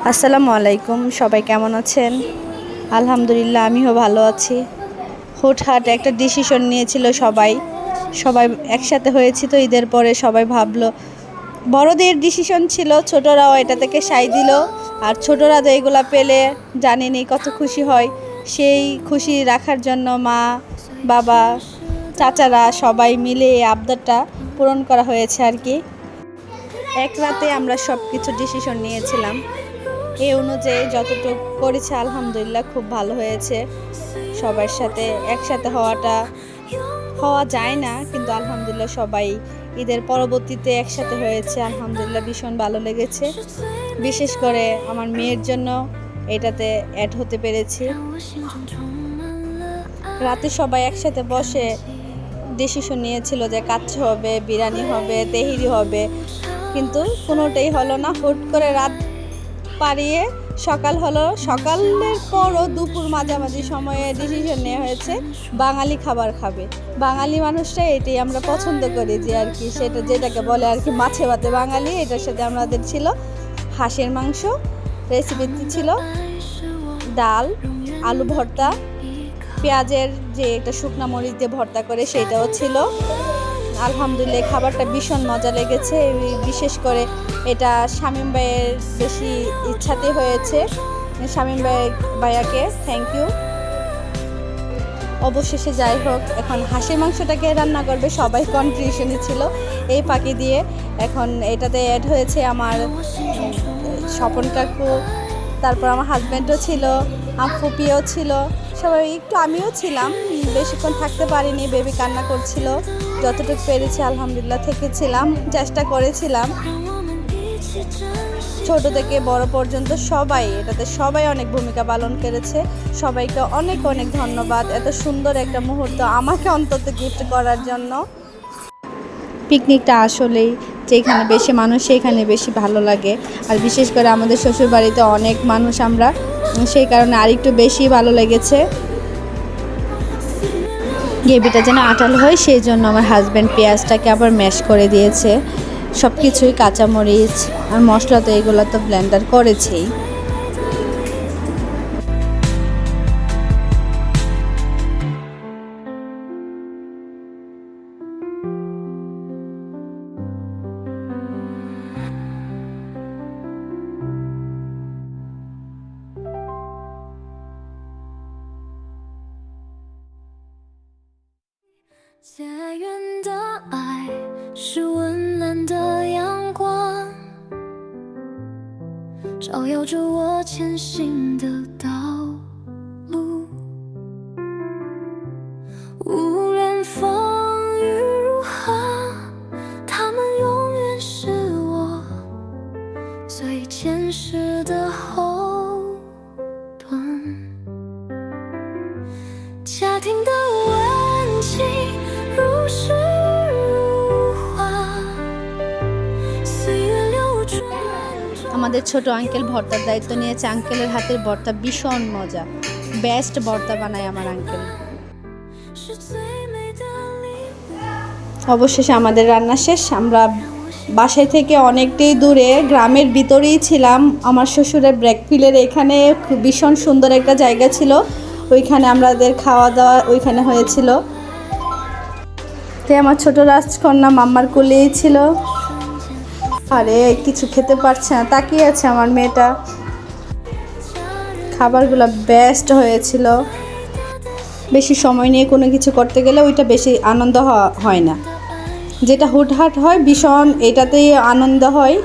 আসসালামু আলাইকুম, সবাই কেমন আছেন? আলহামদুলিল্লাহ, আমিও ভালো আছি। হুটহাট একটা ডিসিশন নিয়েছিল সবাই একসাথে হয়েছি তো ঈদের পরে সবাই ভাবলো, বড়দের ডিসিশন ছিল, ছোটরাও এটা থেকে সায় দিল। আর ছোটরা তো এগুলা পেলে জানেনই কত খুশি হয়। সেই খুশি রাখার জন্য মা, বাবা, চাচারা সবাই মিলে এই আবদারটা পূরণ করা হয়েছে আর কি। এক রাতে আমরা সব কিছু ডিসিশন নিয়েছিলাম, এই অনুযায়ী যতটুকু করেছে আলহামদুলিল্লাহ খুব ভালো হয়েছে। সবার সাথে একসাথে হওয়া যায় না, কিন্তু আলহামদুলিল্লাহ সবাই ঈদের পরবর্তীতে একসাথে হয়েছে, আলহামদুলিল্লাহ ভীষণ ভালো লেগেছে। বিশেষ করে আমার মেয়ের জন্য এটাতে অ্যাড হতে পেরেছি। রাতে সবাই একসাথে বসে ডিসিশন নিয়েছিল যে কাচ্চি হবে, বিরিয়ানি হবে, তেহেরি হবে, কিন্তু কোনোটাই হলো না। হুট করে রাত পাড়িয়ে সকাল হলো, সকালের পরও দুপুর মাঝামাঝি সময়ে ডিসিশন নেওয়া হয়েছে বাঙালি খাবার খাবে। বাঙালি মানুষরা এটাই আমরা পছন্দ করি, যে আর কি সেটা যেটাকে বলে আর কি মাছে ভাতে বাঙালি। এটার সাথে আমাদের ছিল হাঁসের মাংস, রেসিপিটি ছিল ডাল, আলু ভর্তা, পেঁয়াজের যে একটা শুকনা মরিচ দিয়ে ভর্তা করে সেটাও ছিল। আলহামদুলিল্লাহ খাবারটা ভীষণ মজা লেগেছে। বিশেষ করে এটা শামীম ভাইয়ের বেশি ইচ্ছাতে হয়েছে। শামীম ভাইয়াকে থ্যাংক ইউ। অবশেষে যাই হোক, এখন হাঁসের মাংসটাকে রান্না করবে সবাই কন্ট্রিবিউশনই ছিল এই ফাঁকি দিয়ে। এখন এটাতে অ্যাড হয়েছে আমার স্বপন কাকু, তারপর আমার হাজব্যান্ডও ছিল, আমার ফুপিও ছিল, সবাই একটু আমিও ছিলাম। বেশিক্ষণ থাকতে পারিনি, বেবি কান্না করছিল। যতটুকু পেরেছি আলহামদুলিল্লাহ থেকেছিলাম, চেষ্টা করেছিলাম। ছোট থেকে বড় পর্যন্ত এটাতে সবাই অনেক ভূমিকা পালন করেছে। সবাইকে অনেক অনেক ধন্যবাদ এত সুন্দর একটা মুহূর্ত আমাকে অন্তত গিফট করার জন্য। পিকনিকটা আসলেই যেখানে বেশি মানুষ সেখানে বেশি ভালো লাগে। আর বিশেষ করে আমাদের শ্বশুরবাড়িতে অনেক মানুষ আমরা, সেই কারণে আরেকটু বেশি ভালো লেগেছে। গ্রেভিটা যেন আটাল হয় সেই জন্য আমার হাজব্যান্ড পেঁয়াজটাকে আবার ম্যাশ করে দিয়েছে। সব কিছুই কাঁচামরিচ আর মশলা তো এগুলো তো ব্লেন্ডার করেছেই।家园的爱是温暖的阳光，照耀着我前行的道路。无论风雨如何，他们永远是我最坚实的后盾。家庭的温情如诗如画，岁月流转。আমাদের ছোট আঙ্কেল ভর্তার দায়িত্ব নিয়েছে। আঙ্কেলের হাতের ভর্তা ভীষণ মজা, বেস্ট ভর্তা বানায় আমার আঙ্কেল। অবশেষে আমাদের রান্না শেষ। আমরা বাসায় থেকে অনেকটাই দূরে, গ্রামের ভিতরেই ছিলাম। আমার শ্বশুরের ব্রেকফিলের এখানে ভীষণ সুন্দর একটা জায়গা ছিল, ওইখানে আমাদের খাওয়া দাওয়া ওইখানে হয়েছিল। তাই আমার ছোট রাজকন্যা মাম্মার কোলেই ছিল। আরে কিছু খেতে পারছে না, তাকিয়ে আছে আমার মেয়েটা। খাবারগুলো বেস্ট হয়েছিল। বেশি সময় নিয়ে কোনো কিছু করতে গেলে ওইটা বেশি আনন্দ হয় না, যেটা হুটহাট হয় ভীষণ এটাতেই আনন্দ হয়।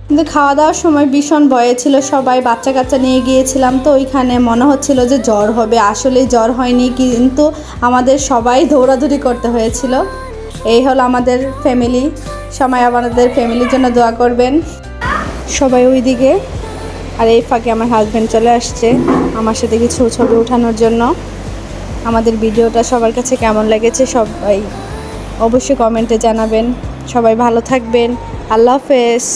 কিন্তু খাওয়া দাওয়ার সময় ভীষণ ভয়ে ছিল সবাই, বাচ্চা কাচ্চা নিয়ে গিয়েছিলাম তো ওইখানে মনে হচ্ছিল যে জ্বর হবে, আসলেই জ্বর হয়নি, কিন্তু আমাদের সবাই দৌড়াদৌড়ি করতে হয়েছিল। এই হলো আমাদের ফ্যামিলি। সবাই আমাদের ফ্যামিলির জন্য দোয়া করবেন সবাই ওইদিকে। আর এই ফাঁকে আমার হাজব্যান্ড চলে আসছে আমার সাথে কিছু ছবি ওঠানোর জন্য। আমাদের ভিডিওটা সবার কাছে কেমন লেগেছে সবাই অবশ্যই কমেন্টে জানাবেন। সবাই ভালো থাকবেন। আল্লাহ হাফেজ।